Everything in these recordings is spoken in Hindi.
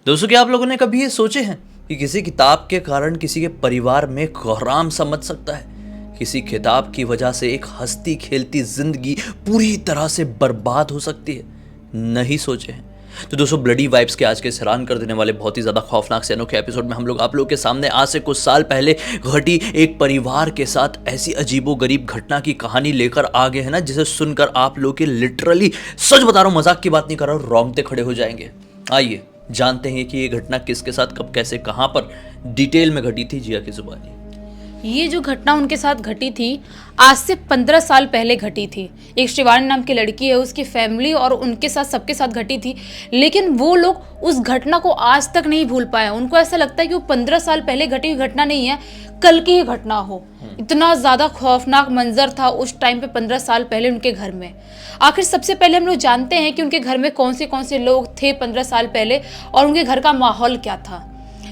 दोस्तों, क्या आप लोगों ने कभी ये सोचे हैं कि किसी किताब के कारण किसी के परिवार में कोहराम सा मच सकता है? किसी किताब की वजह से एक हंसती खेलती जिंदगी पूरी तरह से बर्बाद हो सकती है। नहीं सोचे हैं? तो दोस्तों, ब्लडी वाइब्स के आज के हैरान कर देने वाले बहुत ही ज्यादा खौफनाक से अनोखे एपिसोड में हम लोग आप लोगों के सामने आज से कुछ साल पहले घटी एक परिवार के साथ ऐसी अजीबोगरीब घटना की कहानी लेकर आ गए हैं ना, जिसे सुनकर आप लोग के लिटरली, सच बता रहा हूं, मजाक की बात नहीं कर रहा हूं, रोंगटे खड़े हो जाएंगे। आइए जानते हैं कि ये घटना किसके साथ, कब, कैसे, कहां पर डिटेल में घटी थी। जिया की जुबानी। ये जो घटना उनके साथ घटी थी आज से 15 साल पहले घटी थी। एक शिवानी नाम की लड़की है, उसकी फैमिली और उनके साथ सबके साथ घटी थी, लेकिन वो लोग उस घटना को आज तक नहीं भूल पाए। उनको ऐसा लगता है कि वो 15 साल पहले घटी हुई घटना नहीं है, कल की ही घटना हो। इतना ज़्यादा खौफनाक मंजर था उस टाइम पे 15 साल पहले उनके घर में। आखिर सबसे पहले हम लोग जानते हैं कि उनके घर में कौन से लोग थे 15 साल पहले और उनके घर का माहौल क्या था।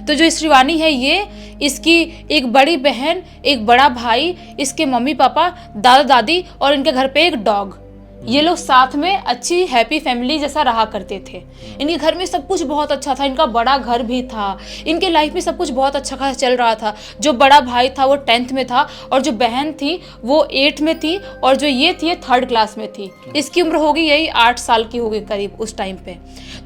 तो जो शिवानी है, ये, इसकी एक बड़ी बहन, एक बड़ा भाई, इसके मम्मी पापा, दादा दादी और इनके घर पे एक डॉग, ये लोग साथ में अच्छी हैप्पी फैमिली जैसा रहा करते थे। इनके घर में सब कुछ बहुत अच्छा था, इनका बड़ा घर भी था, इनके लाइफ में सब कुछ बहुत अच्छा खासा चल रहा था। जो बड़ा भाई था वो 10th में था और जो बहन थी वो 8th में थी और जो ये थी 3rd क्लास में थी। इसकी उम्र होगी यही 8 साल की होगी करीब उस टाइम पे।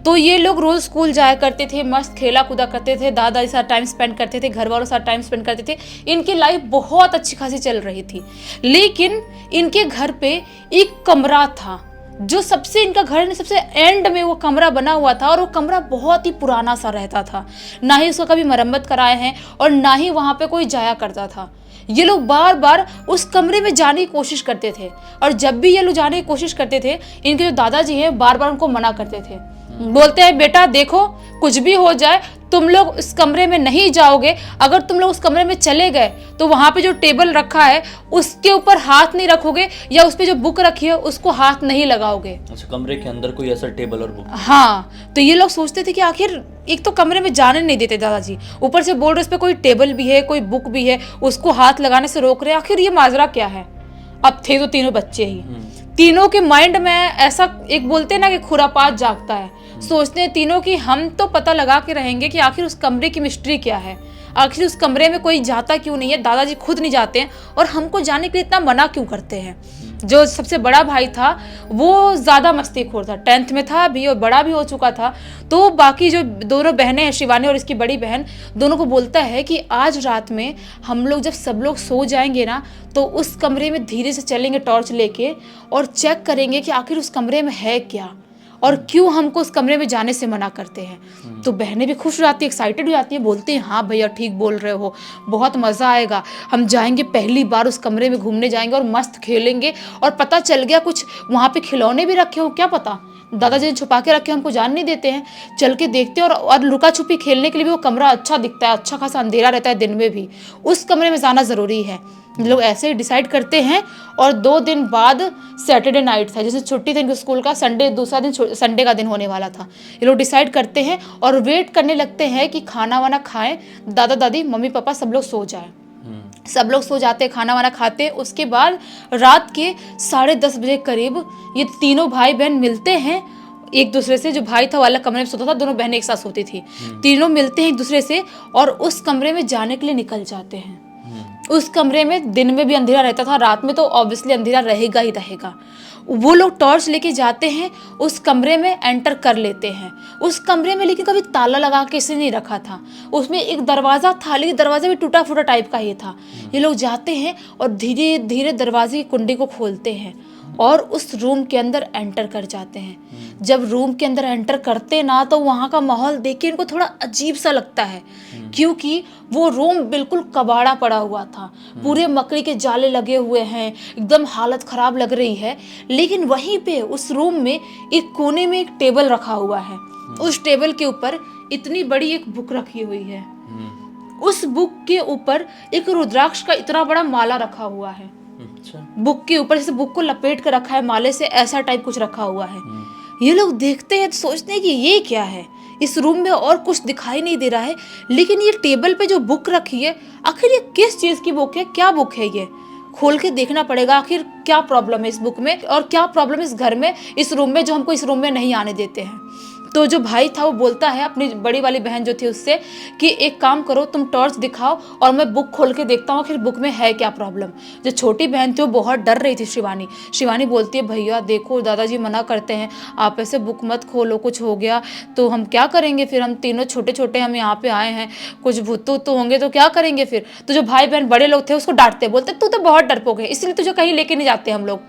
तो ये लोग रोज स्कूल जाया करते थे, मस्त खेला कूदा करते थे, दादा के साथ टाइम स्पेंड करते थे, घर वालों के साथ टाइम स्पेंड करते थे। इनकी लाइफ बहुत अच्छी खासी चल रही थी। लेकिन इनके घर पे एक कमरा था जो सबसे, इनका घर सबसे एंड में वो कमरा बना हुआ था और वो कमरा बहुत ही पुराना सा रहता था। ना ही उसका कभी मरम्मत कराए हैं और ना ही वहाँ पे कोई जाया करता था। ये लोग बार बार उस कमरे में जाने की कोशिश करते थे और जब भी ये लोग जाने की कोशिश करते थे, इनके जो दादाजी हैं बार बार उनको मना करते थे। बोलते हैं, बेटा देखो, कुछ भी हो जाए तुम लोग उस कमरे में नहीं जाओगे। अगर तुम लोग उस कमरे में चले गए तो वहाँ पे जो टेबल रखा है उसके ऊपर हाथ नहीं रखोगे या उस पे जो बुक रखी है उसको हाथ नहीं लगाओगे। अच्छा, कमरे के अंदर कोई ऐसा टेबल और बुक? हाँ, तो ये लोग सोचते थे कि आखिर एक तो कमरे में जाने नहीं देते दादाजी, ऊपर से बोल रहे उस पे कोई टेबल भी है, कोई बुक भी है, उसको हाथ लगाने से रोक रहे हैं। आखिर ये माजरा क्या है? अब थे तो तीनों बच्चे ही, तीनों के माइंड में ऐसा, एक बोलते हैं ना कि खुरापात जागता है। सोचते हैं तीनों की हम तो पता लगा के रहेंगे कि आखिर उस कमरे की मिस्ट्री क्या है, आखिर उस कमरे में कोई जाता क्यों नहीं है, दादाजी खुद नहीं जाते हैं और हमको जाने के लिए इतना मना क्यों करते हैं। जो सबसे बड़ा भाई था वो ज़्यादा मस्तीखोर था, 10th में था अभी और बड़ा भी हो चुका था। तो बाकी जो दोनों बहनें हैं, शिवानी और इसकी बड़ी बहन, दोनों को बोलता है कि आज रात में हम लोग जब सब लोग सो जाएंगे ना, तो उस कमरे में धीरे से चलेंगे टॉर्च लेके और चेक करेंगे कि आखिर उस कमरे में है क्या और क्यों हमको उस कमरे में जाने से मना करते हैं। तो बहनें भी खुश हो जाती है, एक्साइटेड हो जाती है, बोलती हैं हाँ भैया ठीक बोल रहे हो, बहुत मज़ा आएगा, हम जाएंगे, पहली बार उस कमरे में घूमने जाएंगे और मस्त खेलेंगे। और पता चल गया कुछ वहाँ पे खिलौने भी रखे हो, क्या पता दादाजी ने छुपा के रखे, हमको जान नहीं देते हैं। चल के देखते हैं और लुका छुपी खेलने के लिए भी वो कमरा अच्छा दिखता है, अच्छा खासा अंधेरा रहता है दिन में भी, उस कमरे में जाना ज़रूरी है। लोग ऐसे ही डिसाइड करते हैं। और 2 दिन बाद सैटरडे नाइट था, जैसे छुट्टी थी इनके स्कूल का, संडे दूसरा दिन संडे का दिन होने वाला था। ये लोग डिसाइड करते हैं और वेट करने लगते हैं कि खाना वाना खाएं, दादा दादी मम्मी पापा सब लोग सो जाएं। सब लोग सो जाते, खाना वाना खाते। उसके बाद रात के 10:30 बजे करीब ये तीनों भाई बहन मिलते हैं एक दूसरे से। जो भाई था वो अलग कमरे में सोता था, दोनों बहनें एक साथ सोती थी। तीनों मिलते हैं एक दूसरे से और उस कमरे में जाने के लिए निकल जाते हैं। उस कमरे में दिन में भी अंधेरा रहता था, रात में तो ऑब्वियसली अंधेरा रहेगा ही रहेगा। वो लोग टॉर्च लेके जाते हैं, उस कमरे में एंटर कर लेते हैं। उस कमरे में लेकिन कभी ताला लगा के इसे नहीं रखा था, उसमें एक दरवाज़ा था, लेकिन दरवाज़ा भी टूटा फूटा टाइप का ही था। ये लोग जाते हैं और धीरे धीरे दरवाजे की कुंडी को खोलते हैं और उस रूम के अंदर एंटर कर जाते हैं। जब रूम के अंदर एंटर करते ना, तो वहाँ का माहौल देख के इनको थोड़ा अजीब सा लगता है, क्योंकि वो रूम बिल्कुल कबाड़ा पड़ा हुआ था, पूरे मकड़ी के जाले लगे हुए हैं, एकदम हालत ख़राब लग रही है। लेकिन वहीं पे उस रूम में एक कोने में एक टेबल रखा हुआ है, उस टेबल के ऊपर इतनी बड़ी एक बुक रखी हुई है, उस बुक के ऊपर एक रुद्राक्ष का इतना बड़ा माला रखा हुआ है। बुक के ऊपर जैसे बुक को लपेट कर रखा है माले से, ऐसा टाइप कुछ रखा हुआ है। ये लोग देखते हैं तो सोचते हैं कि ये क्या है, इस रूम में और कुछ दिखाई नहीं दे रहा है, लेकिन ये टेबल पे जो बुक रखी है, आखिर ये किस चीज़ की बुक है, क्या बुक है ये, खोल के देखना पड़ेगा आखिर क्या प्रॉब्लम है इस बुक में और क्या प्रॉब्लम इस घर में, इस रूम में, जो हमको इस रूम में नहीं आने देते हैं। तो जो भाई था वो बोलता है अपनी बड़ी वाली बहन जो थी उससे कि एक काम करो, तुम टॉर्च दिखाओ और मैं बुक खोल के देखता हूँ आखिर बुक में है क्या प्रॉब्लम। जो छोटी बहन थी वो बहुत डर रही थी। शिवानी बोलती है भैया देखो दादाजी मना करते हैं, आप ऐसे बुक मत खोलो, कुछ हो गया तो हम क्या करेंगे फिर, हम तीनों छोटे छोटे हम यहाँ पे आए हैं, कुछ भूत तो होंगे तो क्या करेंगे फिर। तो जो भाई बहन बड़े लोग थे उसको डांटते, बोलते तू तो बहुत डरपोक है, इसलिए तुझे कहीं लेके नहीं जाते हम लोग,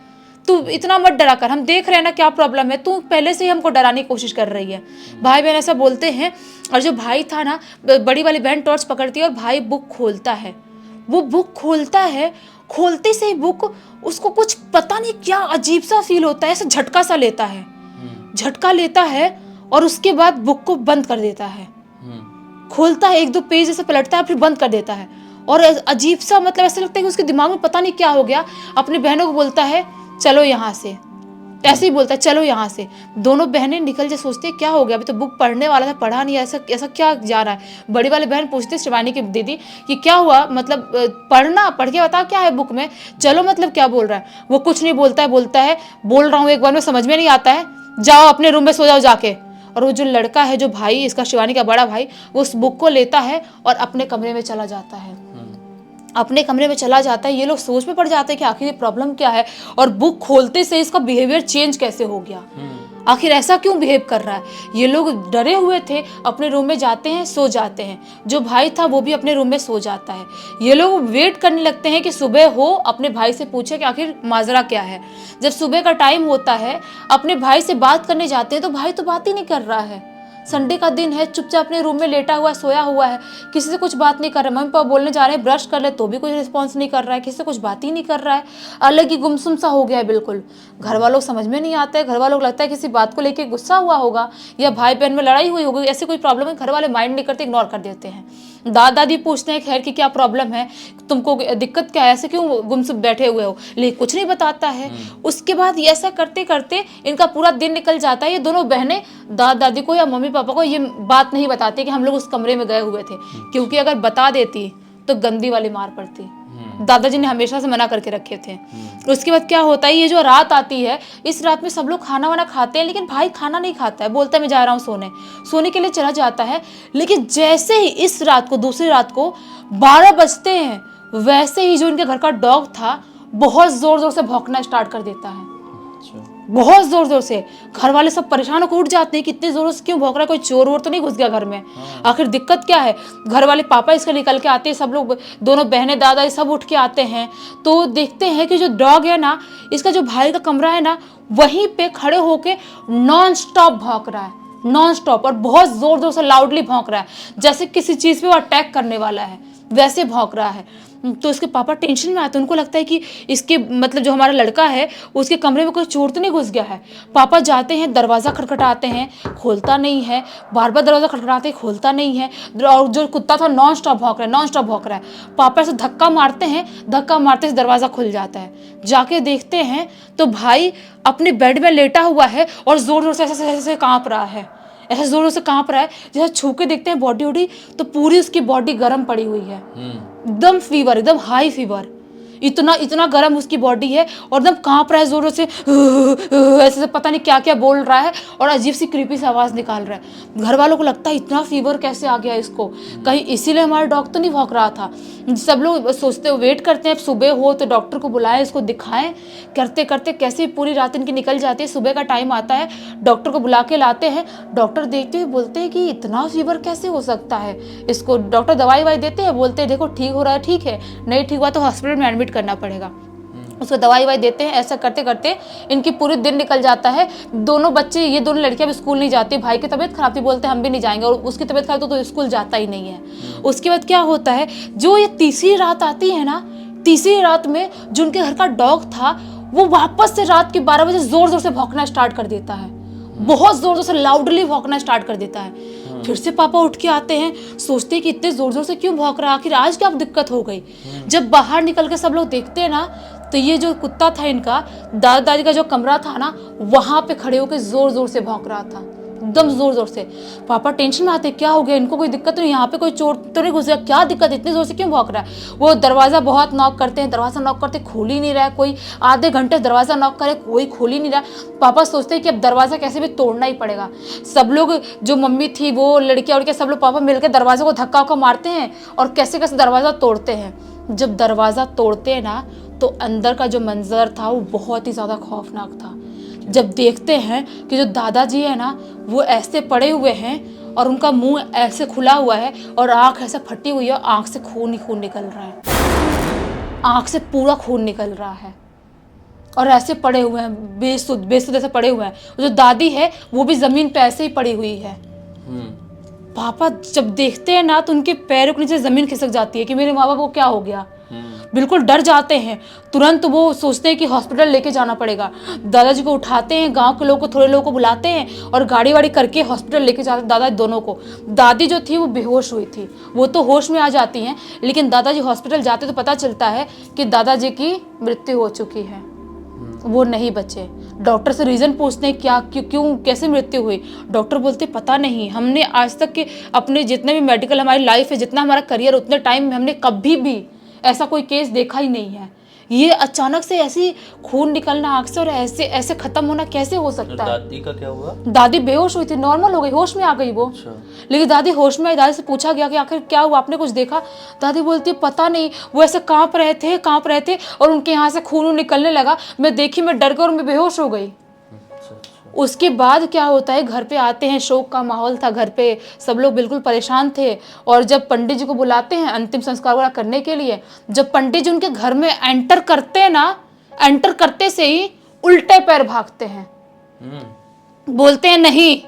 तू इतना मत डरा कर, हम देख रहे हैं ना क्या प्रॉब्लम है, तू पहले से ही हमको डराने की कोशिश कर रही है। भाई बहन ऐसा बोलते हैं। और जो भाई था ना, बड़ी वाली बहन टॉर्च पकड़ती है और भाई बुक खोलता है। वो बुक खोलता है, खोलते से ही बुक उसको कुछ पता नहीं क्या अजीब सा फील होता है, ऐसा झटका सा लेता है, झटका लेता है और उसके बाद बुक को बंद कर देता है। खोलता है, एक दो पेज ऐसे पलटता है फिर बंद कर देता है और अजीब सा मतलब ऐसा लगता है कि उसके दिमाग में पता नहीं क्या हो गया। अपनी बहनों को बोलता है चलो यहाँ से, ऐसे ही बोलता है चलो यहाँ से। दोनों बहनें निकल जाए, सोचते हैं क्या हो गया, अभी तो बुक पढ़ने वाला था, पढ़ा नहीं, ऐसा ऐसा क्या जा रहा है। बड़ी वाली बहन पूछती है शिवानी की दीदी कि क्या हुआ, मतलब पढ़ के बता क्या है बुक में, चलो मतलब क्या बोल रहा है। वो कुछ नहीं बोलता है बोल रहा हूँ एक बार में समझ में नहीं आता है, जाओ अपने रूम में सो जाओ जाके। और वो जो लड़का है, जो भाई इसका शिवानी का बड़ा भाई, वो उस बुक को लेता है और अपने कमरे में चला जाता है। अपने कमरे में चला जाता है। ये लोग सोच में पड़ जाते हैं कि आखिर ये प्रॉब्लम क्या है और बुक खोलते से इसका बिहेवियर चेंज कैसे हो गया, आखिर ऐसा क्यों बिहेव कर रहा है। ये लोग डरे हुए थे, अपने रूम में जाते हैं, सो जाते हैं। जो भाई था वो भी अपने रूम में सो जाता है। ये लोग वेट करने लगते हैं कि सुबह हो, अपने भाई से पूछे कि आखिर माजरा क्या है। जब सुबह का टाइम होता है, अपने भाई से बात करने जाते हैं तो भाई तो बात ही नहीं कर रहा है। संडे का दिन है, चुपचाप अपने रूम में लेटा हुआ है, सोया हुआ है, किसी से कुछ बात नहीं कर रहा है। मम्मी पापा बोलने जा रहे हैं ब्रश कर ले तो भी कोई रिस्पॉन्स नहीं कर रहा है, किसी से कुछ बात ही नहीं कर रहा है, अलग ही गुमसुम सा हो गया है बिल्कुल। घर वालों को समझ में नहीं आता है, घर वालों को लगता है किसी बात को लेकर गुस्सा हुआ होगा या भाई बहन में लड़ाई हुई होगी, ऐसी कोई प्रॉब्लम है। घर वाले माइंड नहीं करते, इग्नोर कर देते हैं। दादा दादी पूछते हैं खैर की क्या प्रॉब्लम है, तुमको दिक्कत क्या है, ऐसे क्यों गुमसुम बैठे हुए हो, लेकिन कुछ नहीं बताता है। उसके बाद ये ऐसा करते करते इनका पूरा दिन निकल जाता है। ये दोनों बहनें दादा दादी को या मम्मी पापा को ये बात नहीं बताती कि हम लोग उस कमरे में गए हुए थे, क्योंकि अगर बता देती तो गंदी वाली मार पड़ती। दादाजी ने हमेशा से मना करके रखे थे। उसके बाद क्या होता है, ये जो रात आती है, इस रात में सब लोग खाना वाना खाते हैं, लेकिन भाई खाना नहीं खाता है, बोलता है मैं जा रहा हूँ सोने के लिए चला जाता है। लेकिन जैसे ही इस रात को, दूसरी रात को 12 बजते हैं, वैसे ही जो इनके घर का डॉग था बहुत जोर जोर से भौंकना स्टार्ट कर देता है। बहुत जोर जोर से। घर वाले सब परेशान होकर उठ जाते हैं कि इतने जोरों से क्यों भौंक रहा है, कोई चोर वोर तो नहीं घुस गया घर में, आखिर दिक्कत क्या है। घर वाले पापा इसके निकल के आते हैं, सब लोग, दोनों बहनें दादा सब उठ के आते हैं। तो देखते हैं कि जो डॉग है ना, इसका जो भाई का कमरा है ना, वहीं पे खड़े होके नॉन स्टॉप भौंक रहा है, नॉन स्टॉप, और बहुत जोर जोर से लाउडली भौंक रहा है, जैसे किसी चीज पे वो अटैक करने वाला है वैसे भौंक रहा है। तो उसके पापा टेंशन में आते हैं, उनको लगता है कि इसके मतलब जो हमारा लड़का है उसके कमरे में कोई चोर तो नहीं घुस गया है। पापा जाते हैं, दरवाज़ा खटखटाते हैं, खोलता नहीं है, बार बार दरवाज़ा खटखटाते हैं, खोलता नहीं है। और जो कुत्ता था नॉन स्टॉप भौंक रहा है, नॉन स्टॉप भौंक रहा है। पापा ऐसे धक्का मारते हैं, धक्का मारते से दरवाज़ा खुल जाता है। जाके देखते हैं तो भाई अपने बेड में लेटा हुआ है और जोर जोर से ऐसे काँप रहा है, ऐसे जोरों से कांप रहा है। जैसे छू के देखते हैं बॉडी वॉडी, तो पूरी उसकी बॉडी गर्म पड़ी हुई है, एकदम फीवर, एकदम हाई फीवर, इतना गर्म उसकी बॉडी है और एकदम कांप रहा है जोरों से, ऐसे पता नहीं क्या क्या बोल रहा है और अजीब सी क्रीपी सी आवाज़ निकाल रहा है। घर वालों को लगता है इतना फीवर कैसे आ गया इसको, कहीं इसीलिए हमारा डॉग तो नहीं भौंक रहा था। सब लोग सोचते, वेट करते हैं सुबह हो तो डॉक्टर को बुलाएं, इसको दिखाएं। करते करते कैसे पूरी रात इनकी निकल जाती है। सुबह का टाइम आता है, डॉक्टर को बुला के लाते हैं। डॉक्टर देखते हुए बोलते हैं कि इतना फीवर कैसे हो सकता है इसको। डॉक्टर दवाई वाई देते हैं, बोलते हैं देखो ठीक हो रहा है, ठीक है, नहीं ठीक हुआ तो हॉस्पिटल में एडमिट करना पड़ेगा। उसको दवाई वाई देते हैं। ऐसा करते करते इनकी पूरे दिन निकल जाता है। दोनों बच्चे, ये दोनों लड़कियां भी स्कूल नहीं जाती। भाई की तबीयत खराब थी, बोलते हैं हम भी नहीं जाएंगे, और उसकी तबीयत खराब तो स्कूल जाता ही नहीं है। उसके बाद क्या होता है, जो ये तीसरी रात आती है ना, तीसरी रात में जो उनके घर का डॉग था वो वापस से रात के 12 बजे जोर जोर से भौंकना स्टार्ट कर देता है, बहुत जोर जोर से लाउडली भौंकना स्टार्ट कर देता है। फिर से पापा उठ के आते हैं, सोचते हैं कि इतने जोर जोर से क्यों भौंक रहा है, आखिर आज क्या दिक्कत हो गई। जब बाहर निकल के सब लोग देखते हैं ना, तो ये जो कुत्ता था इनका, दादा दादी का जो कमरा था ना, वहां पे खड़े होकर जोर जोर से भौंक रहा था, एकदम जोर जोर से। पापा टेंशन में आते, क्या हो गया, इनको कोई दिक्कत तो नहीं, यहाँ पे कोई चोर तो नहीं घुस गया, क्या दिक्कत, इतनी जोर से क्यों भौंक रहा है। वो दरवाज़ा बहुत नॉक करते हैं, दरवाज़ा नॉक करते खोल ही नहीं रहा है कोई, आधे घंटे दरवाज़ा नॉक करे कोई खोल ही नहीं रहा। पापा सोचते हैं कि अब दरवाज़ा कैसे भी तोड़ना ही पड़ेगा। सब लोग, जो मम्मी थी वो लड़कियाँ उड़कियाँ सब लोग पापा मिलकर दरवाजे को धक्का उक्का मारते हैं और कैसे कैसे दरवाज़ा तोड़ते हैं। जब दरवाज़ा तोड़ते हैं ना तो अंदर का जो मंजर था वो बहुत ही ज़्यादा खौफनाक था। जब देखते हैं कि जो दादाजी है ना वो ऐसे पड़े हुए हैं और उनका मुंह ऐसे खुला हुआ है और आँख ऐसे फटी हुई है, आँख से खून ही खून निकल रहा है, आँख से पूरा खून निकल रहा है और ऐसे पड़े हुए हैं, बेसुध ऐसे पड़े हुए हैं। जो दादी है वो भी ज़मीन पे ऐसे ही पड़ी हुई है। पापा जब देखते हैं ना तो उनके पैरों के नीचे ज़मीन खिसक जाती है कि मेरे माँ बाप को क्या हो गया। बिल्कुल डर जाते हैं, तुरंत वो सोचते हैं कि हॉस्पिटल लेके जाना पड़ेगा। दादाजी को उठाते हैं, गांव के लोगों को, थोड़े लोगों को बुलाते हैं और गाड़ी वाड़ी करके हॉस्पिटल लेके जाते हैं दादा दोनों को। दादी जो थी वो बेहोश हुई थी, वो तो होश में आ जाती हैं, लेकिन दादाजी हॉस्पिटल जाते तो पता चलता है कि दादाजी की मृत्यु हो चुकी है, वो नहीं बचे। डॉक्टर से रीज़न पूछते हैं क्या, क्यों कैसे मृत्यु हुई। डॉक्टर बोलते पता नहीं, हमने आज तक के अपने जितने भी मेडिकल हमारी लाइफ है, जितना हमारा करियर, उतने टाइम में हमने कभी भी ऐसा कोई केस देखा ही नहीं है। ये अचानक से ऐसी खून निकलना आँख से और ऐसे ऐसे खत्म होना कैसे हो सकता है। दादी का क्या हुआ? दादी बेहोश हुई थी, नॉर्मल हो गई, होश में आ गई वो। अच्छा। लेकिन दादी होश में आई, दादी से पूछा गया कि आखिर क्या हुआ, आपने कुछ देखा। दादी बोलती है पता नहीं, वो ऐसे कांप रहे थे और उनके यहाँ से खून निकलने लगा, मैं देखी, मैं डर गई और मैं बेहोश हो गई। उसके बाद क्या होता है, घर पे आते हैं, शोक का माहौल था घर पे, सब लोग बिल्कुल परेशान थे। और जब पंडित जी को बुलाते हैं अंतिम संस्कार वगैरह करने के लिए, जब पंडित जी उनके घर में एंटर करते हैं ना, एंटर करते से ही उल्टे पैर भागते हैं, बोलते हैं नहीं,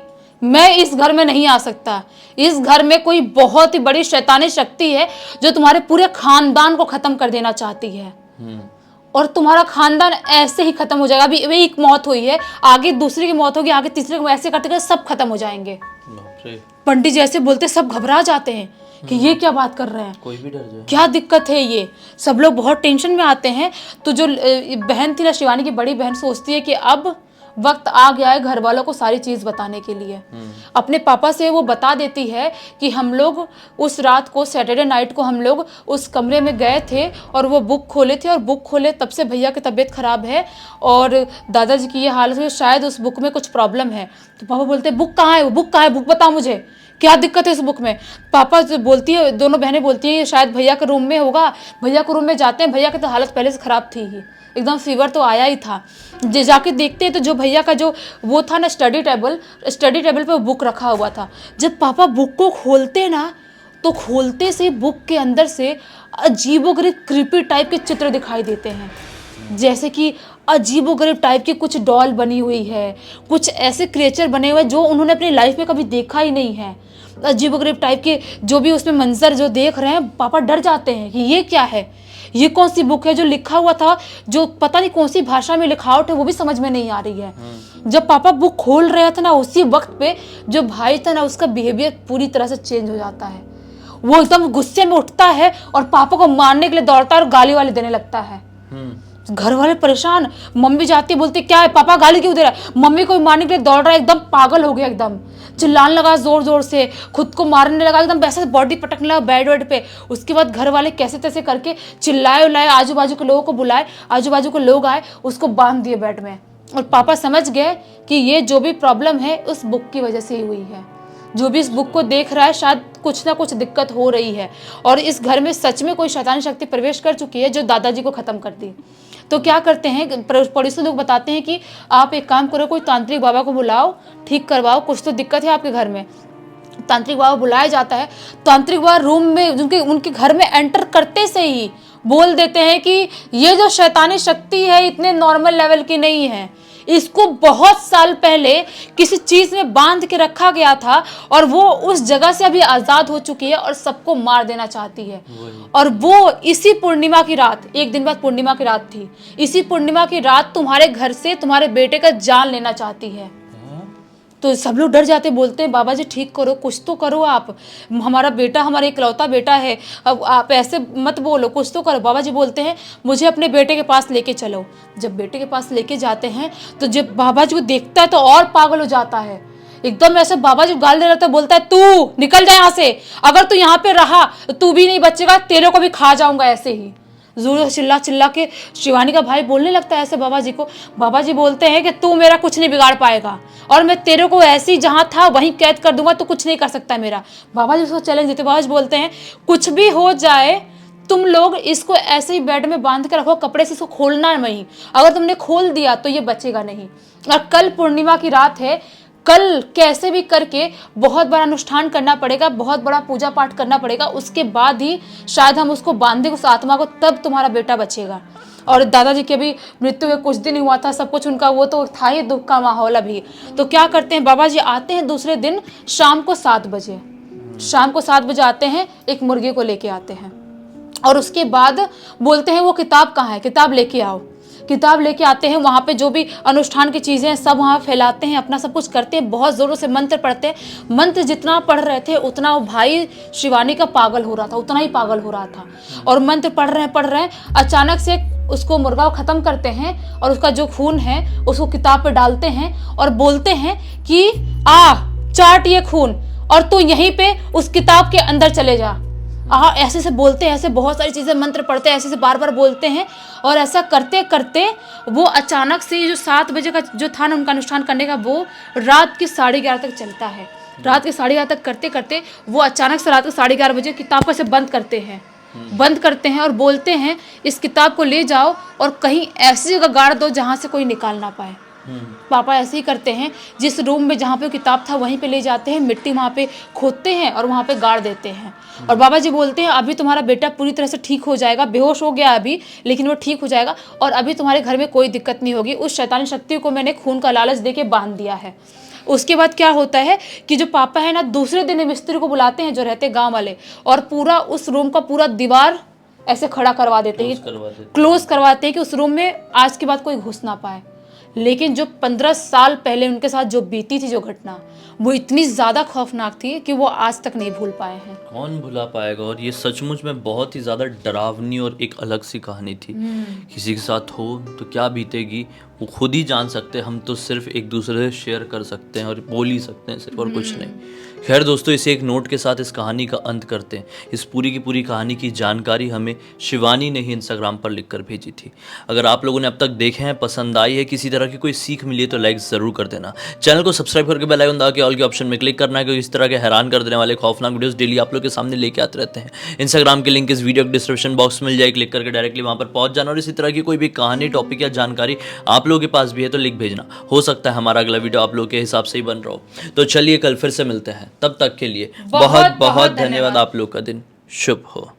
मैं इस घर में नहीं आ सकता, इस घर में कोई बहुत ही बड़ी शैतानी शक्ति है जो तुम्हारे पूरे खानदान को खत्म कर देना चाहती है और तुम्हारा खानदान ऐसे ही खत्म हो जाएगा। अभी एक मौत हुई है, आगे दूसरी की मौत होगी, आगे तीसरी की, ऐसे करते करते सब खत्म हो जाएंगे। पंडित जी ऐसे बोलते, सब घबरा जाते हैं कि ये क्या बात कर रहे हैं, कोई भी डर जाए, क्या दिक्कत है ये। सब लोग बहुत टेंशन में आते हैं। तो जो बहन थी ना, शिवानी की बड़ी बहन, सोचती है कि अब वक्त आ गया है घर वालों को सारी चीज़ बताने के लिए। अपने पापा से वो बता देती है कि हम लोग उस रात को, सैटरडे नाइट को, हम लोग उस कमरे में गए थे और वो बुक खोले थे और बुक खोले तब से भैया की तबीयत ख़राब है और दादाजी की ये हालत है, शायद उस बुक में कुछ प्रॉब्लम है। तो पापा बोलते हैं बुक कहाँ है, वो बुक कहाँ है, बुक बता मुझे, क्या दिक्कत है इस बुक में। पापा जो बोलती है, दोनों बहनें बोलती हैं शायद भैया के रूम में होगा। भैया के रूम में जाते हैं, भैया की तो हालत पहले से ख़राब थी ही, एकदम फीवर तो आया ही था। जाके देखते हैं तो जो भैया का जो वो था ना स्टडी टेबल पे बुक रखा हुआ था। जब पापा बुक को खोलते ना तो खोलते से बुक के अंदर से अजीबोगरीब क्रीपी टाइप के चित्र दिखाई देते हैं, जैसे कि अजीबोगरीब टाइप की कुछ डॉल बनी हुई है, कुछ ऐसे क्रिएचर बने हुए जो उन्होंने अपनी लाइफ में कभी देखा ही नहीं है। अजीबोगरीब टाइप के जो भी उसमें मंजर जो देख रहे हैं, पापा डर जाते हैं कि ये क्या है, ये कौन सी बुक है, जो लिखा हुआ था, जो पता नहीं कौन सी भाषा में लिखावट है वो भी समझ में नहीं आ रही है। जब पापा बुक खोल रहे थे ना, उसी वक्त पे जो भाई था ना, उसका बिहेवियर पूरी तरह से चेंज हो जाता है। वो एकदम गुस्से में उठता है और पापा को मारने के लिए दौड़ता है और गाली वाली देने लगता है। घर वाले परेशान, मम्मी जाती बोलती क्या है, पापा गाली क्यों दे रहा है, मम्मी को मारने के लिए दौड़ रहा है, एकदम पागल हो गया, एकदम चिल्लाने लगा जोर जोर से, खुद को मारने लगा, एकदम वैसे बॉडी पटकने लगा बेड वेड पे। उसके बाद घर वाले कैसे तैसे करके चिल्लाए उल्लाए, आजू बाजू के लोगों को बुलाए, आजू बाजू के लोग आए, उसको बांध दिए बेड में। और पापा समझ गए कि ये जो भी प्रॉब्लम है उस बुक की वजह से ही हुई है। जो भी इस बुक को देख रहा है शायद कुछ ना कुछ दिक्कत हो रही है और इस घर में सच में कोई शैतानी शक्ति प्रवेश कर चुकी है जो दादाजी को खत्म कर दी। तो क्या करते हैं, पड़ोसी लोग बताते हैं कि आप एक काम करो, कोई तांत्रिक बाबा को बुलाओ, ठीक करवाओ, कुछ तो दिक्कत है आपके घर में। तांत्रिक बाबा बुलाया जाता है। तांत्रिक बाबा रूम में उनके घर में एंटर करते से ही बोल देते हैं कि ये जो शैतानी शक्ति है इतने नॉर्मल लेवल की नहीं है, इसको बहुत साल पहले किसी चीज में बांध के रखा गया था और वो उस जगह से अभी आजाद हो चुकी है और सबको मार देना चाहती है। और वो इसी पूर्णिमा की रात, एक दिन बाद पूर्णिमा की रात थी, इसी पूर्णिमा की रात तुम्हारे घर से तुम्हारे बेटे का जान लेना चाहती है। तो सब लोग डर जाते, बोलते हैं बाबा जी ठीक करो, कुछ तो करो आप, हमारा बेटा, हमारा इकलौता बेटा है, अब आप ऐसे मत बोलो, कुछ तो करो। बाबा जी बोलते हैं मुझे अपने बेटे के पास लेके चलो। जब बेटे के पास लेके जाते हैं तो जब बाबा जी को देखता है तो और पागल हो जाता है एकदम ऐसे बाबा जी गाल दे रहे थे, बोलता है तू निकल जा यहाँ से, अगर तू यहाँ पे रहा तो तू भी नहीं बचेगा, तेरे को भी खा जाऊंगा ऐसे ही। जोर से चिल्ला चिल्ला के शिवानी का भाई बोलने लगता है ऐसे बाबा जी को। बाबा जी बोलते हैं कि तू मेरा कुछ नहीं बिगाड़ पाएगा और मैं तेरे को ऐसे ही जहाँ था वहीं कैद कर दूंगा, तू कुछ नहीं कर सकता मेरा। बाबा जी उसको चैलेंज देते। बाबा जी बोलते हैं कुछ भी हो जाए तुम लोग इसको ऐसे ही बेड में बांध के रखो, कपड़े से इसको खोलना नहीं, अगर तुमने खोल दिया तो ये बचेगा नहीं। और कल पूर्णिमा की रात है, कल कैसे भी करके बहुत बड़ा अनुष्ठान करना पड़ेगा, बहुत बड़ा पूजा पाठ करना पड़ेगा, उसके बाद ही शायद हम उसको बांधे उस आत्मा को, तब तुम्हारा बेटा बचेगा। और दादाजी की अभी मृत्यु के कुछ दिन हुआ था, सब कुछ उनका वो तो था ही दुख का माहौल अभी। तो क्या करते हैं बाबा जी, आते हैं दूसरे दिन शाम को 7 बजे, शाम को 7 बजे आते हैं, एक मुर्गे को लेके आते हैं और उसके बाद बोलते हैं वो किताब कहाँ है, किताब लेके आओ। किताब लेके आते हैं, वहाँ पे जो भी अनुष्ठान की चीज़ें हैं सब वहाँ फैलाते हैं, अपना सब कुछ करते हैं, बहुत ज़ोरों से मंत्र पढ़ते हैं। मंत्र जितना पढ़ रहे थे उतना वो भाई शिवानी का पागल हो रहा था, उतना ही पागल हो रहा था। और मंत्र पढ़ रहे हैं, अचानक से उसको मुर्गा को ख़त्म करते हैं और उसका जो खून है उसको किताब पे डालते हैं और बोलते हैं कि आ चाट ये खून और तू यहीं पे उस किताब के अंदर चले जा। ऐसे से बोलते हैं, ऐसे बहुत सारी चीज़ें मंत्र पढ़ते हैं, ऐसे से बार बार बोलते हैं। और ऐसा करते करते वो अचानक से जो 7 बजे का जो था ना उनका अनुष्ठान करने का, वो रात के 11:30 तक चलता है। रात के 11:30 तक करते करते वो अचानक से रात के 11:30 बजे किताब को ऐसे बंद करते हैं और बोलते हैं इस किताब को ले जाओ और कहीं ऐसी जगह गाड़ दो जहाँ से कोई निकाल ना पाए। पापा ऐसे ही करते हैं, जिस रूम में जहाँ पे किताब था वहीं पे ले जाते हैं, मिट्टी वहाँ पे खोदते हैं और वहाँ पे गाड़ देते हैं। और बाबा जी बोलते हैं अभी तुम्हारा बेटा पूरी तरह से ठीक हो जाएगा, बेहोश हो गया अभी लेकिन वो ठीक हो जाएगा और अभी तुम्हारे घर में कोई दिक्कत नहीं होगी। उस शैतानी शक्ति को मैंने खून का लालच दे के बांध दिया है। उसके बाद क्या होता है कि जो पापा है ना, दूसरे दिन मिस्त्री को बुलाते हैं जो रहते गाँव वाले, और पूरा उस रूम का पूरा दीवार ऐसे खड़ा करवा देते हैं, क्लोज करवाते हैं कि उस रूम में आज के बाद कोई घुस ना पाए। लेकिन जो 15 साल पहले उनके साथ जो बीती थी जो घटना, वो इतनी ज़्यादा खौफनाक थी कि वो आज तक नहीं भूल पाए हैं। कौन भुला पाएगा। और ये सचमुच में बहुत ही ज़्यादा डरावनी और एक अलग सी कहानी थी। किसी के साथ हो तो क्या बीतेगी वो खुद ही जान सकते हैं, हम तो सिर्फ एक दूसरे से शेयर कर सकते हैं और बोल ही सकते हैं सिर्फ, और कुछ नहीं। खैर दोस्तों, इसे एक नोट के साथ इस कहानी का अंत करते हैं। इस पूरी की पूरी कहानी की जानकारी हमें शिवानी ने ही इंस्टाग्राम पर लिखकर भेजी थी। अगर आप लोगों ने अब तक देखे हैं, पसंद आई है, किसी तरह की कोई सीख मिली है तो लाइक ज़रूर कर देना। चैनल को सब्सक्राइब करके बेल आइकन दबा के ऑल के ऑप्शन में क्लिक करना है, क्योंकि इस तरह के हैरान कर देने वाले खौफनाक वीडियोस डेली आप लोग के सामने लेके आते रहते हैं। इंस्टाग्राम की लिंक इस वीडियो के डिस्क्रिप्शन बॉक्स में मिल जाए, क्लिक करके डायरेक्टली वहाँ पर पहुँच जाना। और इसी तरह की कोई भी कहानी, टॉपिक या जानकारी आप लोगों के पास भी है तो लिख भेजना। हो सकता है हमारा अगला वीडियो आप लोगों के हिसाब से ही बन रहा हो। तो चलिए कल फिर से मिलते हैं, तब तक के लिए बहुत बहुत धन्यवाद। आप लोग का दिन शुभ हो।